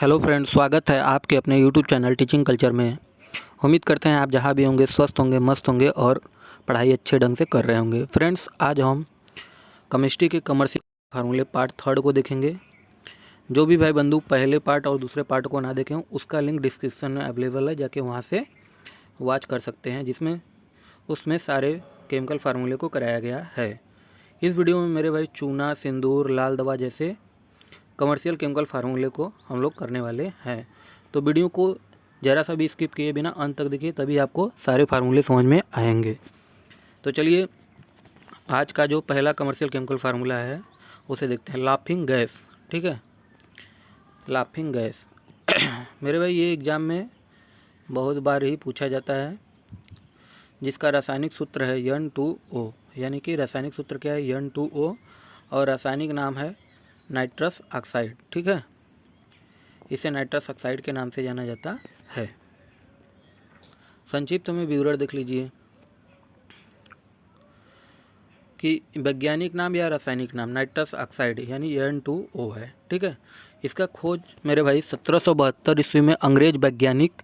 Hello friends, स्वागत है आपके अपने यूट्यूब चैनल टीचिंग कल्चर में। उम्मीद करते हैं आप जहां भी होंगे स्वस्थ होंगे, मस्त होंगे और पढ़ाई अच्छे ढंग से कर रहे होंगे। फ्रेंड्स, आज हम केमिस्ट्री के कमर्शियल फार्मूले पार्ट 3 को देखेंगे। जो भी भाई बंधु पहले पार्ट और दूसरे पार्ट को ना देखें, उसका लिंक डिस्क्रिप्शन में अवेलेबल है, जाके वहाँ से वॉच कर सकते हैं, जिसमें उसमें सारे केमिकल फार्मूले को कराया गया है। इस वीडियो में मेरे भाई चूना, सिंदूर, लाल दवा जैसे कमर्शियल केमिकल फार्मूले को हम लोग करने वाले हैं। तो वीडियो को ज़रा सा भी स्किप किए बिना अंत तक देखिए, तभी आपको सारे फार्मूले समझ में आएंगे। तो चलिए, आज का जो पहला कमर्शियल केमिकल फार्मूला है उसे देखते हैं। लाफिंग गैस, ठीक है, लाफिंग गैस मेरे भाई ये एग्ज़ाम में बहुत बार ही पूछा जाता है, जिसका रासायनिक सूत्र है N2O, यानी कि रासायनिक सूत्र क्या है, N2O, और रासायनिक नाम है नाइट्रस ऑक्साइड, ठीक है। इसे नाइट्रस ऑक्साइड के नाम से जाना जाता है। संक्षिप्त में विवरण देख लीजिए कि वैज्ञानिक नाम या रासायनिक नाम नाइट्रस ऑक्साइड यानी N2O है, ठीक है। इसका खोज मेरे भाई 1772 ईस्वी में अंग्रेज वैज्ञानिक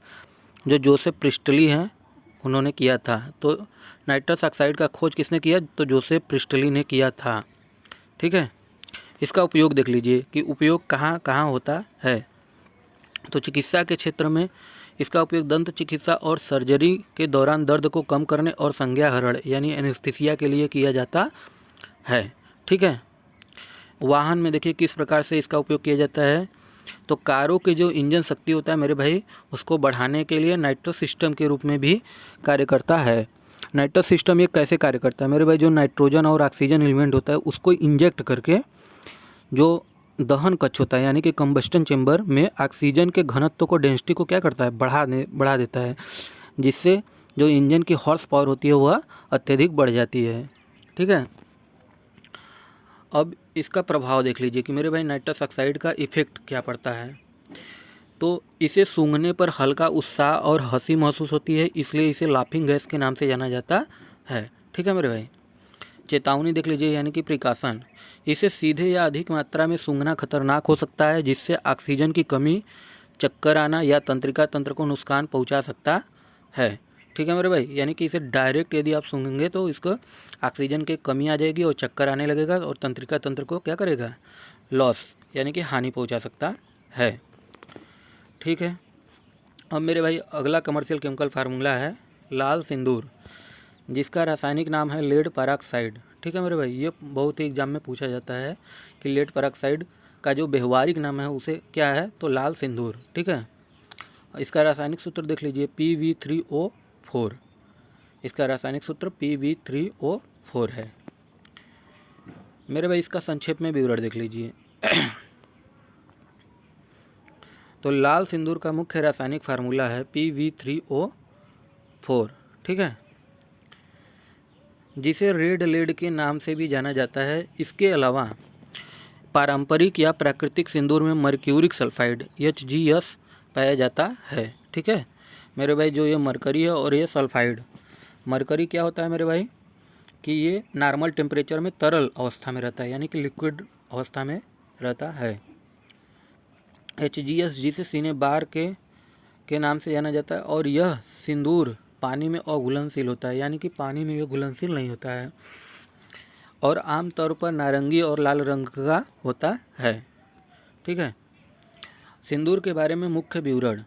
जो जोसेफ प्रिस्टली हैं उन्होंने किया था। तो नाइट्रस ऑक्साइड का खोज किसने किया? तो जोसेफ प्रिस्टली ने किया था, ठीक है। इसका उपयोग देख लीजिए कि उपयोग कहाँ कहाँ होता है। तो चिकित्सा के क्षेत्र में इसका उपयोग दंत चिकित्सा और सर्जरी के दौरान दर्द को कम करने और संज्ञाहरण यानी एनेस्थीसिया के लिए किया जाता है, ठीक है। वाहन में देखिए किस प्रकार से इसका उपयोग किया जाता है। तो कारों के जो इंजन शक्ति होता है मेरे भाई, उसको बढ़ाने के लिए नाइट्रस सिस्टम के रूप में भी कार्य करता है। नाइट्रस सिस्टम ये कैसे कार्य करता है मेरे भाई? जो नाइट्रोजन और ऑक्सीजन एलिमेंट होता है उसको इंजेक्ट करके जो दहन कक्ष होता है यानी कि कंबस्टन चेंबर में ऑक्सीजन के घनत्व को, डेंसिटी को क्या करता है, बढ़ा देता है, जिससे जो इंजन की हॉर्स पावर होती है वह अत्यधिक बढ़ जाती है, ठीक है। अब इसका प्रभाव देख लीजिए कि मेरे भाई नाइट्रस ऑक्साइड का इफेक्ट क्या पड़ता है। तो इसे सूंघने पर हल्का उत्साह और हंसी महसूस होती है, इसलिए इसे लाफिंग गैस के नाम से जाना जाता है, ठीक है मेरे भाई। चेतावनी देख लीजिए यानी कि प्रिकॉशन, इसे सीधे या अधिक मात्रा में सूंघना खतरनाक हो सकता है, जिससे ऑक्सीजन की कमी, चक्कर आना या तंत्रिका तंत्र को नुकसान पहुंचा सकता है, ठीक है मेरे भाई। यानी कि इसे डायरेक्ट यदि आप सूंघेंगे तो इसको ऑक्सीजन की कमी आ जाएगी और चक्कर आने लगेगा और तंत्रिका तंत्र को क्या करेगा, लॉस यानी कि हानि पहुँचा सकता है, ठीक है। अब मेरे भाई अगला कमर्शियल केमिकल फार्मूला है लाल सिंदूर, जिसका रासायनिक नाम है लेड पेरोक्साइड, ठीक है मेरे भाई। ये बहुत ही एग्जाम में पूछा जाता है कि लेड पेरोक्साइड का जो व्यवहारिक नाम है उसे क्या है, तो लाल सिंदूर, ठीक है। इसका रासायनिक सूत्र देख लीजिए Pv3O4, इसका रासायनिक सूत्र Pv3O4 है मेरे भाई। इसका संक्षेप में विवरण देख लीजिए तो लाल सिंदूर का मुख्य रासायनिक फार्मूला है Pv3O4, ठीक है, जिसे रेड लेड के नाम से भी जाना जाता है। इसके अलावा पारंपरिक या प्राकृतिक सिंदूर में मर्क्यूरिक सल्फाइड HGS पाया जाता है, ठीक है मेरे भाई। जो ये मरकरी है और ये सल्फाइड, मरकरी क्या होता है मेरे भाई कि ये नॉर्मल टेम्परेचर में तरल अवस्था में रहता है यानी कि लिक्विड अवस्था में रहता है। HGS जिसे सीने बार के नाम से जाना जाता है, और यह सिंदूर पानी में अघुलनशील होता है यानी कि पानी में यह घुलनशील नहीं होता है, और आमतौर पर नारंगी और लाल रंग का होता है, ठीक है। सिंदूर के बारे में मुख्य विवरण,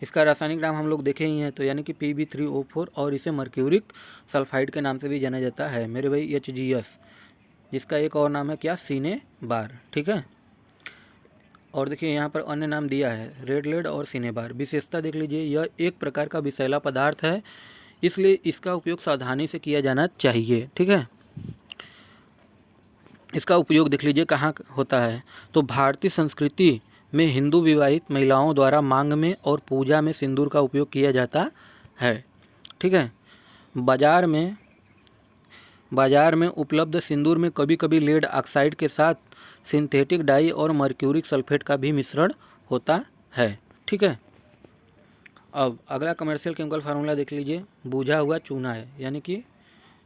इसका रासायनिक नाम हम लोग देखे ही हैं, तो यानी कि Pv3O4, और इसे मर्क्यूरिक सल्फाइड के नाम से भी जाना जाता है मेरे भाई HGS, जिसका एक और नाम है क्या, सीने बार, ठीक है। और देखिए यहाँ पर अन्य नाम दिया है रेड लेड और सीने बार। विशेषता देख लीजिए, यह एक प्रकार का विषैला पदार्थ है, इसलिए इसका उपयोग सावधानी से किया जाना चाहिए, ठीक है। इसका उपयोग देख लीजिए कहाँ होता है, तो भारतीय संस्कृति में हिंदू विवाहित महिलाओं द्वारा मांग में और पूजा में सिंदूर का उपयोग किया जाता है, ठीक है। बाजार में उपलब्ध सिंदूर में कभी कभी लेड ऑक्साइड के साथ सिंथेटिक डाई और मर्क्यूरिक सल्फेट का भी मिश्रण होता है, ठीक है। अब अगला कमर्शियल केमिकल फार्मूला देख लीजिए, बूझा हुआ चूना है, यानी कि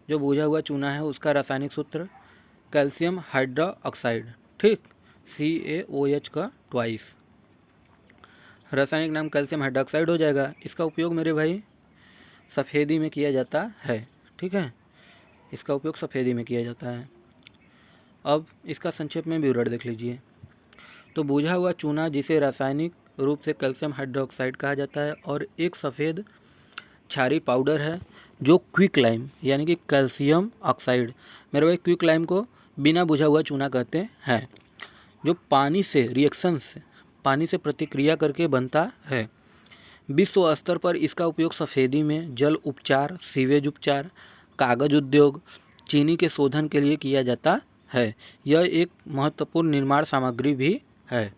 जो बूझा हुआ चूना है उसका रासायनिक सूत्र कैल्शियम हाइड्रोक्साइड, ठीक। CaOH का ट्वाइस। रासायनिक नाम कैल्शियम हाइड्रोक्साइड हो जाएगा। इसका उपयोग मेरे भाई सफ़ेदी में किया जाता है, ठीक है, इसका उपयोग सफ़ेदी में किया जाता है। अब इसका संक्षेप में विवरण देख लीजिए। तो बुझा हुआ चूना जिसे रासायनिक रूप से कैल्शियम हाइड्रोक्साइड कहा जाता है और एक सफ़ेद क्षारीय पाउडर है जो क्विक लाइम यानी कि कैल्शियम ऑक्साइड, मेरे भाई क्विक लाइम को बिना बुझा हुआ चूना कहते हैं, जो पानी से प्रतिक्रिया करके बनता है। विश्व स्तर पर इसका उपयोग सफ़ेदी में, जल उपचार, सीवेज उपचार, कागज उद्योग, चीनी के शोधन के लिए किया जाता है। यह एक महत्वपूर्ण निर्माण सामग्री भी है।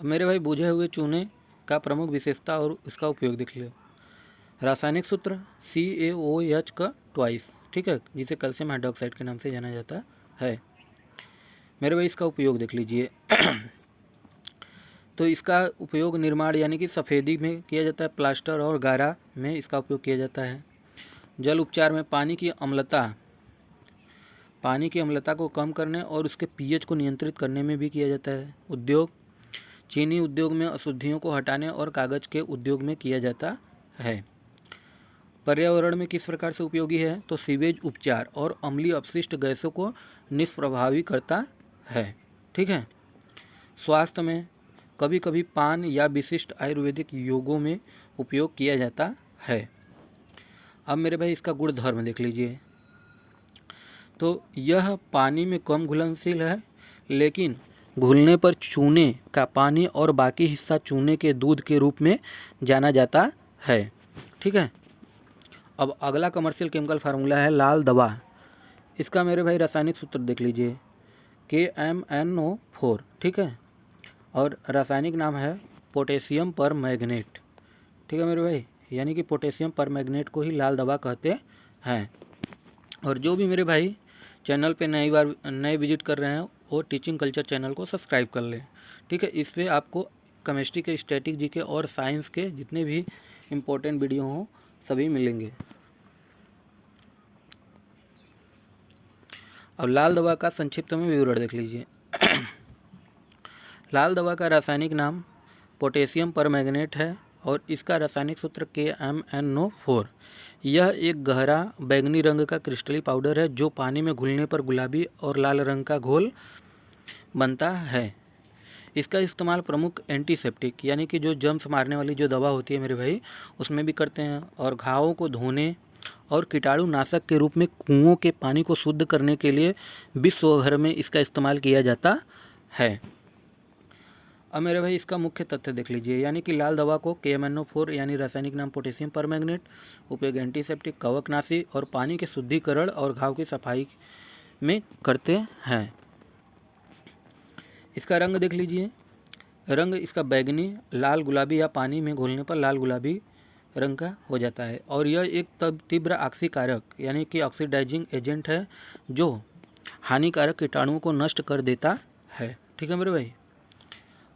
मेरे भाई बुझे हुए चूने का प्रमुख विशेषता और इसका उपयोग देख लो। रासायनिक सूत्र CaOH का ट्वाइस, ठीक है, जिसे कैल्शियम हाइड्रोक्साइड के नाम से जाना जाता है। मेरे भाई इसका उपयोग देख लीजिए। तो इसका उपयोग निर्माण यानी कि सफ़ेदी में किया जाता है, प्लास्टर और गारा में इसका उपयोग किया जाता है। जल उपचार में पानी की अम्लता को कम करने और उसके pH को नियंत्रित करने में भी किया जाता है। उद्योग, चीनी उद्योग में अशुद्धियों को हटाने और कागज़ के उद्योग में किया जाता है। पर्यावरण में किस प्रकार से उपयोगी है? तो सीवेज उपचार और अम्लीय अपशिष्ट गैसों को निष्प्रभावी करता है, ठीक है। स्वास्थ्य में कभी कभी पान या विशिष्ट आयुर्वेदिक योगों में उपयोग किया जाता है। अब मेरे भाई इसका गुणधर्म देख लीजिए। तो यह पानी में कम घुलनशील है, लेकिन घुलने पर चूने का पानी और बाकी हिस्सा चूने के दूध के रूप में जाना जाता है, ठीक है। अब अगला कमर्शियल केमिकल फार्मूला है लाल दवा। इसका मेरे भाई रासायनिक सूत्र देख लीजिए, KMnO4, ठीक है, और रासायनिक नाम है पोटेशियम पर मैग्नेट, ठीक है मेरे भाई, यानी कि पोटेशियम पर मैग्नेट को ही लाल दवा कहते हैं। और जो भी मेरे भाई चैनल पे नए विजिट कर रहे हैं वो टीचिंग कल्चर चैनल को सब्सक्राइब कर लें, ठीक है। इस पर आपको केमिस्ट्री के, स्टैटिक जीके और साइंस के जितने भी इम्पोर्टेंट वीडियो हों सभी मिलेंगे। अब लाल दवा का संक्षिप्त में विवरण देख लीजिए। लाल दवा का रासायनिक नाम पोटेशियम परमैंगनेट है और इसका रासायनिक सूत्र KMnO4। यह एक गहरा बैंगनी रंग का क्रिस्टली पाउडर है जो पानी में घुलने पर गुलाबी और लाल रंग का घोल बनता है। इसका इस्तेमाल प्रमुख एंटीसेप्टिक यानी कि जो जर्म्स मारने वाली जो दवा होती है मेरे भाई उसमें भी करते हैं, और घावों को धोने और कीटाणुनाशक के रूप में कुओं के पानी को शुद्ध करने के लिए विश्व भर में इसका इस्तेमाल किया जाता है। अब मेरे भाई इसका मुख्य तथ्य देख लीजिए, यानी कि लाल दवा को KMnO4 यानी रासायनिक नाम पोटेशियम परमैंगनेट, उपयोग एंटीसेप्टिक, कवकनाशी और पानी के शुद्धिकरण और घाव की सफाई में करते हैं। इसका रंग देख लीजिए, रंग इसका बैगनी, लाल गुलाबी या पानी में घोलने पर लाल गुलाबी रंग का हो जाता है, और यह एक तीव्र ऑक्सीकारक यानी कि ऑक्सीडाइजिंग एजेंट है जो हानिकारक कीटाणुओं को नष्ट कर देता है, ठीक है मेरे भाई।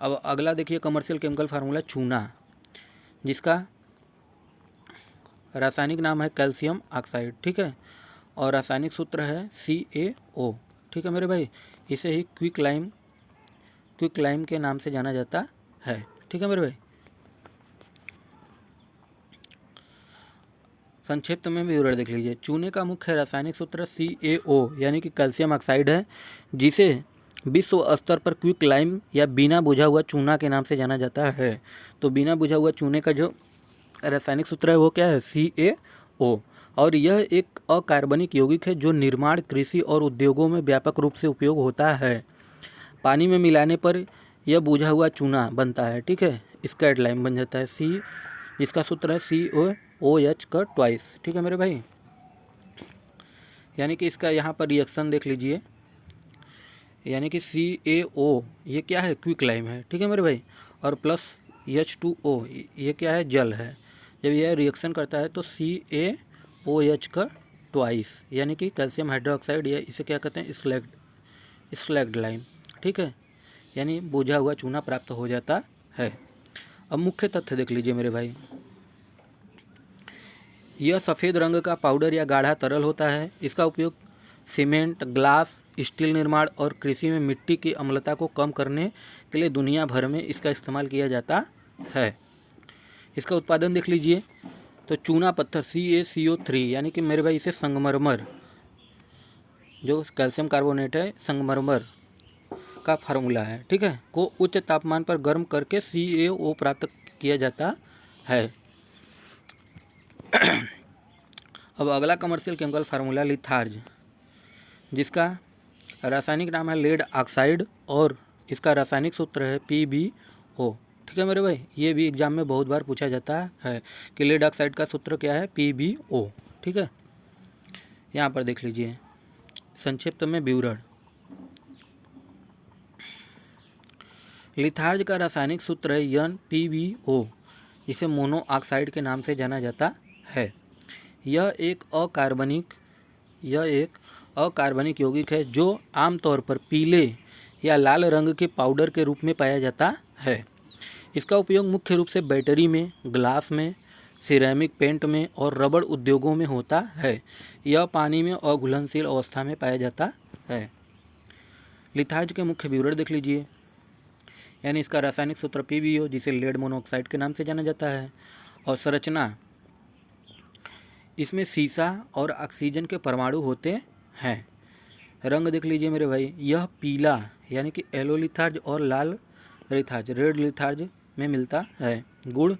अब अगला देखिए कमर्शियल केमिकल फार्मूला चूना, जिसका रासायनिक नाम है कैल्शियम ऑक्साइड, ठीक है, और रासायनिक सूत्र है CaO, ठीक है मेरे भाई। इसे ही क्विक लाइम के नाम से जाना जाता है, ठीक है मेरे भाई। संक्षिप्त में विवरण देख लीजिए। चूने का मुख्य रासायनिक सूत्र CaO यानी कि कैल्शियम ऑक्साइड है, जिसे विश्व स्तर पर क्विक लाइम या बिना बुझा हुआ चूना के नाम से जाना जाता है। तो बिना बुझा हुआ चूने का जो रासायनिक सूत्र है वो क्या है? CaO, और यह एक अकार्बनिक यौगिक है जो निर्माण, कृषि और उद्योगों में व्यापक रूप से उपयोग होता है। पानी में मिलाने पर यह बुझा हुआ चूना बनता है, ठीक है, इसका लाइम बन जाता है जिसका सूत्र है CaOH का ट्वाइस, ठीक है मेरे भाई। यानी कि इसका यहाँ पर रिएक्शन देख लीजिए, यानी कि CaO ये क्या है? क्विक लाइम है, ठीक है मेरे भाई, और प्लस H2O ये क्या है? जल है। जब यह रिएक्शन करता है तो CaOH का ट्वाइस यानी कि कैल्शियम हाइड्रोक्साइड, या इसे क्या कहते हैं? स्लैग्ड लाइम, ठीक है, यानी बुझा हुआ चूना प्राप्त हो जाता है। अब मुख्य तथ्य देख लीजिए मेरे भाई। यह सफ़ेद रंग का पाउडर या गाढ़ा तरल होता है। इसका उपयोग सीमेंट, ग्लास, स्टील निर्माण और कृषि में मिट्टी की अम्लता को कम करने के लिए दुनिया भर में इसका इस्तेमाल किया जाता है। इसका उत्पादन देख लीजिए, तो चूना पत्थर CaCO3 यानी कि मेरे भाई इसे संगमरमर, जो कैल्शियम कार्बोनेट है, संगमरमर का फार्मूला है, ठीक है, को उच्च तापमान पर गर्म करके CaO प्राप्त किया जाता है। अब अगला कमर्शियल केमिकल फार्मूला लिथार्ज, जिसका रासायनिक नाम है लेड ऑक्साइड और इसका रासायनिक सूत्र है PbO। ठीक है मेरे भाई, ये भी एग्जाम में बहुत बार पूछा जाता है कि लेड ऑक्साइड का सूत्र क्या है, PbO। ठीक है, यहाँ पर देख लीजिए संक्षिप्त में विवरण। लिथार्ज का रासायनिक सूत्र है NPbO, जिसे मोनो ऑक्साइड के नाम से जाना जाता है। यह एक अकार्बनिक यौगिक है जो आमतौर पर पीले या लाल रंग के पाउडर के रूप में पाया जाता है। इसका उपयोग मुख्य रूप से बैटरी में, ग्लास में, सिरेमिक पेंट में और रबड़ उद्योगों में होता है। यह पानी में अघुलनशील अवस्था में पाया जाता है। लिथार्ज के मुख्य विवरण देख लीजिए, यानी इसका रासायनिक सूत्र PbO, जिसे लेड मोनोऑक्साइड के नाम से जाना जाता है, और संरचना इसमें सीसा और ऑक्सीजन के परमाणु होते हैं। रंग देख लीजिए मेरे भाई, यह पीला यानी कि येलो लिथार्ज और लाल लिथार्ज रेड लिथार्ज में मिलता है। गुण,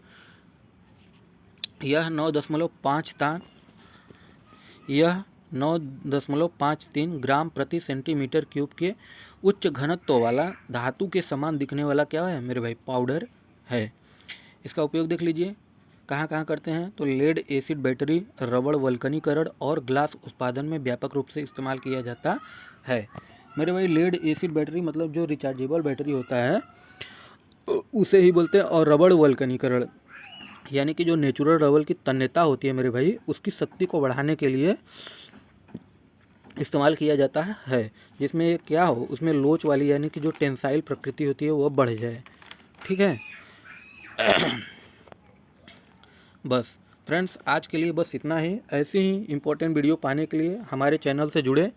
यह 9.53 ग्राम प्रति सेंटीमीटर क्यूब के उच्च घनत्व वाला धातु के समान दिखने वाला क्या है मेरे भाई, पाउडर है। इसका उपयोग देख लीजिए कहाँ कहाँ करते हैं, तो लेड एसिड बैटरी, रबड़ वल्कनीकरण और ग्लास उत्पादन में व्यापक रूप से इस्तेमाल किया जाता है। मेरे भाई लेड एसिड बैटरी मतलब जो रिचार्जेबल बैटरी होता है उसे ही बोलते हैं, और रबड़ वल्कनीकरण यानी कि जो नेचुरल रबड़ की तन्यता होती है मेरे भाई, उसकी शक्ति को बढ़ाने के लिए इस्तेमाल किया जाता है, जिसमें क्या हो, उसमें लोच वाली यानी कि जो टेंसाइल प्रकृति होती है वह बढ़ जाए। ठीक है, बस फ्रेंड्स आज के लिए बस इतना ही। ऐसे ही इम्पोर्टेंट वीडियो पाने के लिए हमारे चैनल से जुड़े।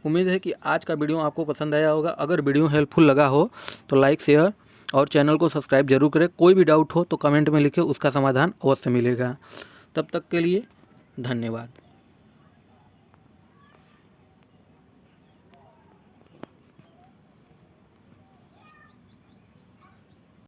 उम्मीद है कि आज का वीडियो आपको पसंद आया होगा। अगर वीडियो हेल्पफुल लगा हो तो लाइक, शेयर और चैनल को सब्सक्राइब जरूर करें। कोई भी डाउट हो तो कमेंट में लिखें, उसका समाधान अवश्य मिलेगा। तब तक के लिए धन्यवाद।